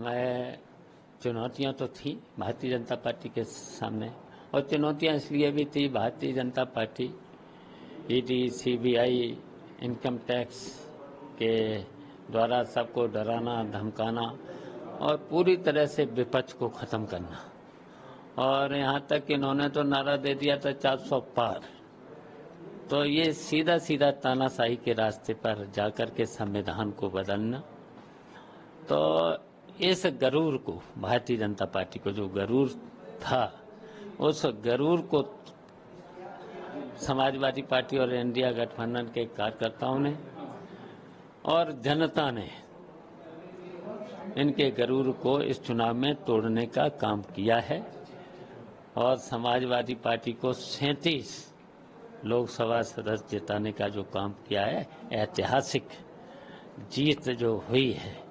मैं चुनौतियां तो थी भारतीय जनता पार्टी के सामने, और चुनौतियां इसलिए भी थी, Bharatiya Janata party ED, CBI, income tax के द्वारा सबको डराना, धमकाना और पूरी तरह से विपक्ष को खत्म करना। और यहाँ तक कि इन्होंने तो नारा दे दिया था 400 पार। तो ये सीधा सीधा तानाशाही के रास्ते पर जाकर के संविधान को बदलना। तो इस गरूर को, भारतीय जनता पार्टी को जो गरूर था, उस गरूर को समाजवादी पार्टी और इंडिया गठबंधन के कार्यकर्ताओं ने और जनता ने इनके गरूर को इस चुनाव में तोड़ने का काम किया है। और समाजवादी पार्टी को 37 लोकसभा सदस्य जिताने का जो काम किया है, ऐतिहासिक जीत जो हुई है,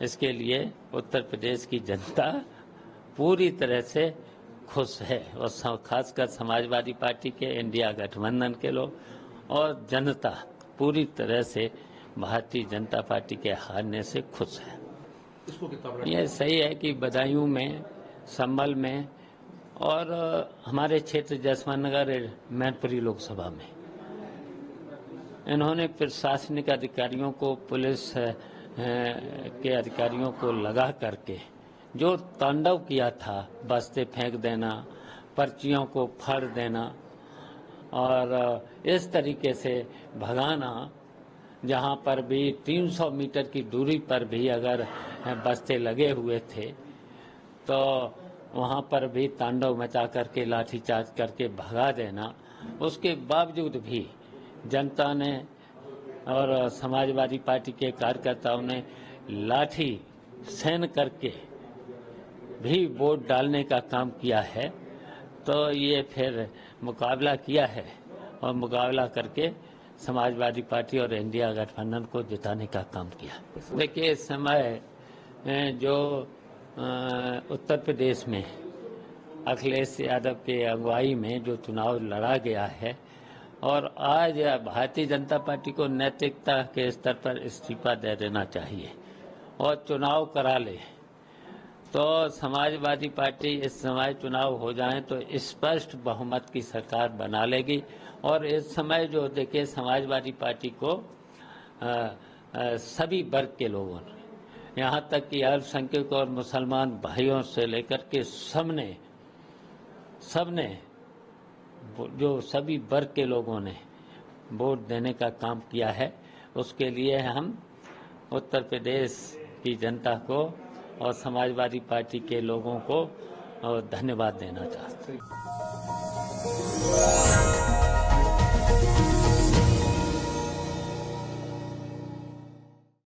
इसके लिए उत्तर प्रदेश की जनता पूरी तरह से खुश है। और खासकर समाजवादी पार्टी के, इंडिया गठबंधन के लोग और जनता पूरी तरह से भारतीय जनता पार्टी के हारने से खुश है। ये सही है कि बदायूं में, संभल में और हमारे क्षेत्र जसवंत नगर, मैनपुरी लोकसभा में इन्होंने प्रशासनिक अधिकारियों को, पुलिस के अधिकारियों को लगा करके जो तांडव किया था, बस्ते फेंक देना, पर्चियों को फाड़ देना और इस तरीके से भगाना, जहां पर भी 300 मीटर की दूरी पर भी अगर बस्ते लगे हुए थे तो वहां पर भी तांडव मचा करके, लाठीचार्ज करके भगा देना। उसके बावजूद भी जनता ने और समाजवादी पार्टी के कार्यकर्ताओं ने लाठी सहन करके भी वोट डालने का काम किया है। तो ये फिर मुकाबला किया है और मुकाबला करके समाजवादी पार्टी और इंडिया गठबंधन को जिताने का काम किया। देखिए, इस समय जो उत्तर प्रदेश में अखिलेश यादव के अगुवाई में जो चुनाव लड़ा गया है, और आज भारतीय जनता पार्टी को नैतिकता के स्तर पर इस्तीफा दे देना चाहिए और चुनाव करा ले, तो समाजवादी पार्टी इस समय चुनाव हो जाए तो स्पष्ट बहुमत की सरकार बना लेगी। और इस समय जो देखिए, समाजवादी पार्टी को सभी वर्ग के लोगों ने, यहाँ तक कि अल्पसंख्यक और मुसलमान भाइयों से लेकर के सबने जो सभी वर्ग के लोगों ने वोट देने का काम किया है। उसके लिए हम उत्तर प्रदेश की जनता को और समाजवादी पार्टी के लोगों को धन्यवाद देना चाहते हैं।